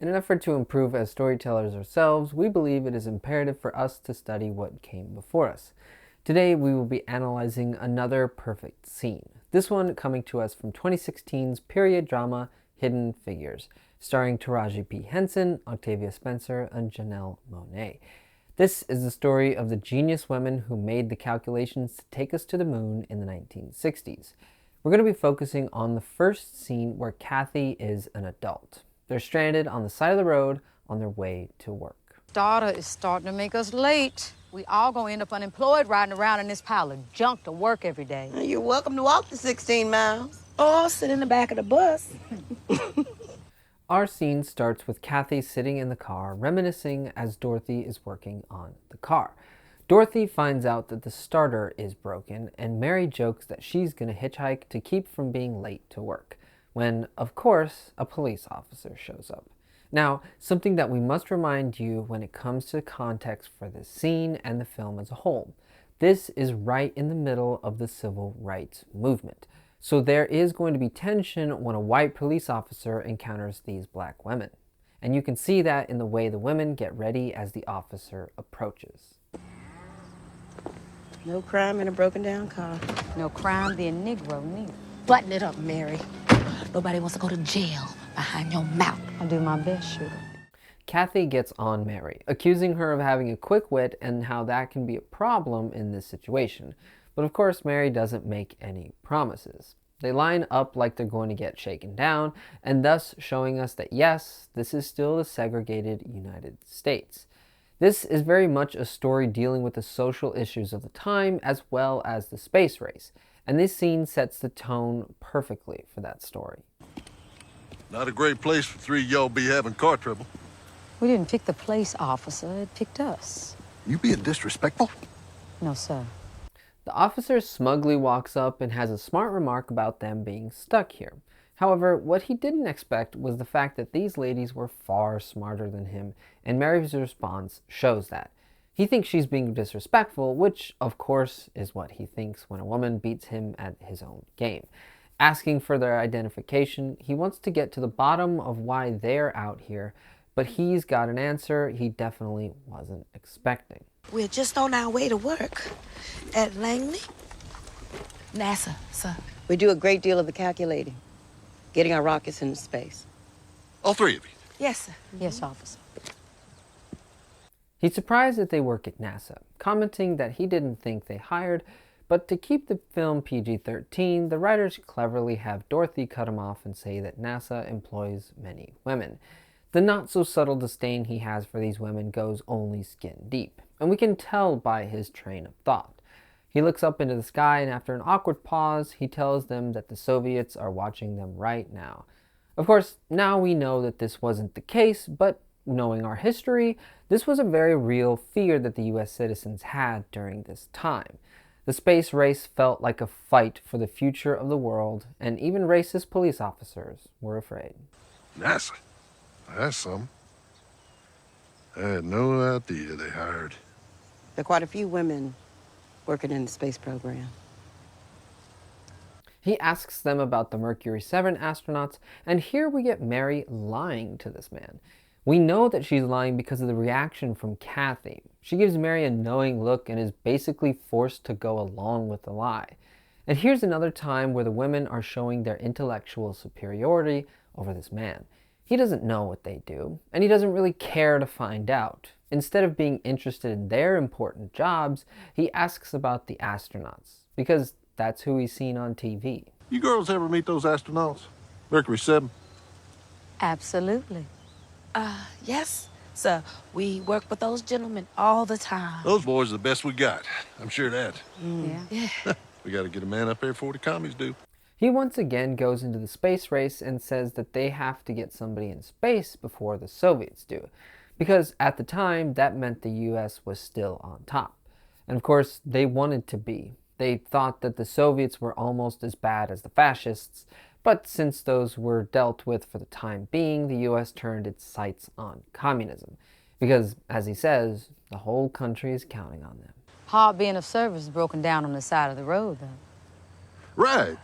In an effort to improve as storytellers ourselves, we believe it is imperative for us to study what came before us. Today, we will be analyzing another perfect scene. This one coming to us from 2016's period drama Hidden Figures, starring Taraji P. Henson, Octavia Spencer, and Janelle Monae. This is the story of the genius women who made the calculations to take us to the moon in the 1960s. We're going to be focusing on the first scene where Cathy is an adult. They're stranded on the side of the road on their way to work. Daughter is starting to make us late. We all gonna end up unemployed riding around in this pile of junk to work every day. You're welcome to walk the 16 miles. Or sit in the back of the bus. Our scene starts with Cathy sitting in the car, reminiscing as Dorothy is working on the car. Dorothy finds out that the starter is broken, and Mary jokes that she's going to hitchhike to keep from being late to work, when, of course, a police officer shows up. Now, something that we must remind you when it comes to context for this scene and the film as a whole. This is right in the middle of the civil rights movement. So there is going to be tension when a white police officer encounters these black women. And you can see that in the way the women get ready as the officer approaches. No crime in a broken down car. No crime being Negro, neither. Button it up, Mary. Nobody wants to go to jail behind your mouth. I'll do my best, sugar. Cathy gets on Mary, accusing her of having a quick wit and how that can be a problem in this situation. But of course, Mary doesn't make any promises. They line up like they're going to get shaken down, and thus showing us that yes, this is still the segregated United States. This is very much a story dealing with the social issues of the time as well as the space race, and this scene sets the tone perfectly for that story. Not a great place for three of y'all be having car trouble. We didn't pick the place, officer. It picked us. You being disrespectful? No, sir. The officer smugly walks up and has a smart remark about them being stuck here. However, what he didn't expect was the fact that these ladies were far smarter than him, and Mary's response shows that. He thinks she's being disrespectful, which of course is what he thinks when a woman beats him at his own game. Asking for their identification, he wants to get to the bottom of why they're out here, but he's got an answer he definitely wasn't expecting. We're just on our way to work at Langley. NASA, sir. We do a great deal of the calculating, getting our rockets into space. All three of you? Yes, sir. Yes, officer. He's surprised that they work at NASA, commenting that he didn't think they hired, but to keep the film PG-13, the writers cleverly have Dorothy cut him off and say that NASA employs many women. The not-so-subtle disdain he has for these women goes only skin deep, and we can tell by his train of thought. He looks up into the sky, and after an awkward pause, he tells them that the Soviets are watching them right now. Of course, now we know that this wasn't the case, but knowing our history, this was a very real fear that the US citizens had during this time. The space race felt like a fight for the future of the world, and even racist police officers were afraid. NASA? That's something. I had no idea they hired. There are quite a few women working in the space program. He asks them about the Mercury 7 astronauts, and here we get Mary lying to this man. We know that she's lying because of the reaction from Cathy. She gives Mary a knowing look and is basically forced to go along with the lie. And here's another time where the women are showing their intellectual superiority over this man. He doesn't know what they do, and he doesn't really care to find out. Instead of being interested in their important jobs, he asks about the astronauts, because that's who he's seen on TV. You girls ever meet those astronauts? Mercury 7? Absolutely. Yes, sir. We work with those gentlemen all the time. Those boys are the best we got. I'm sure of that. Yeah. We got to get a man up there before the commies do. He once again goes into the space race and says that they have to get somebody in space before the Soviets do, because at the time that meant the US was still on top. And of course, they wanted to be. They thought that the Soviets were almost as bad as the fascists, but since those were dealt with for the time being, the US turned its sights on communism. Because, as he says, the whole country is counting on them. Hard being of service broken down on the side of the road, though. Right.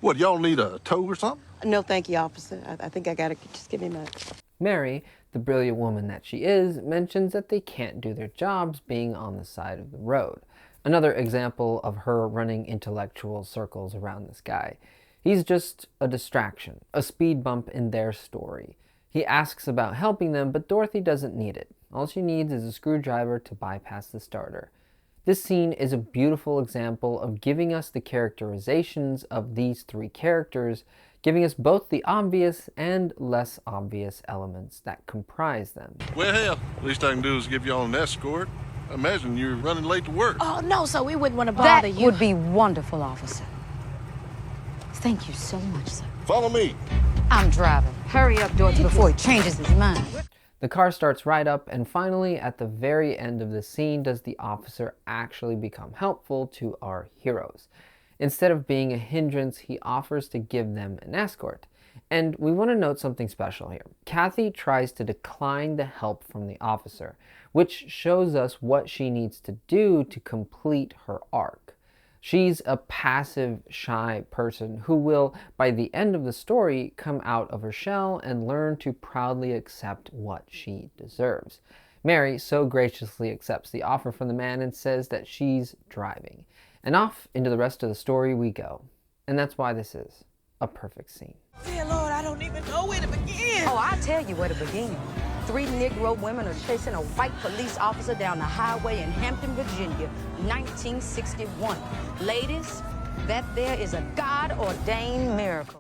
What, y'all need a tow or something? No, thank you, officer. I think I got it. Just give me my... Mary, the brilliant woman that she is, mentions that they can't do their jobs being on the side of the road. Another example of her running intellectual circles around this guy. He's just a distraction, a speed bump in their story. He asks about helping them, but Dorothy doesn't need it. All she needs is a screwdriver to bypass the starter. This scene is a beautiful example of giving us the characterizations of these three characters, giving us both the obvious and less obvious elements that comprise them. Well, hell, least I can do is give y'all an escort. I imagine you're running late to work. Oh, no, sir, we wouldn't want to bother you. That would be wonderful, officer. Thank you so much, sir. Follow me. I'm driving. Hurry up, Dorothy, before he changes his mind. The car starts right up, and finally, at the very end of the scene, does the officer actually become helpful to our heroes. Instead of being a hindrance, he offers to give them an escort. And we want to note something special here. Cathy tries to decline the help from the officer, which shows us what she needs to do to complete her arc. She's a passive, shy person who will, by the end of the story, come out of her shell and learn to proudly accept what she deserves. Mary so graciously accepts the offer from the man and says that she's driving. And off into the rest of the story we go. And that's why this is a perfect scene. Dear Lord, I don't even know where to begin. Oh, I'll tell you where to begin. 3 Negro women are chasing a white police officer down the highway in Hampton, Virginia, 1961. Ladies, that there is a God-ordained miracle.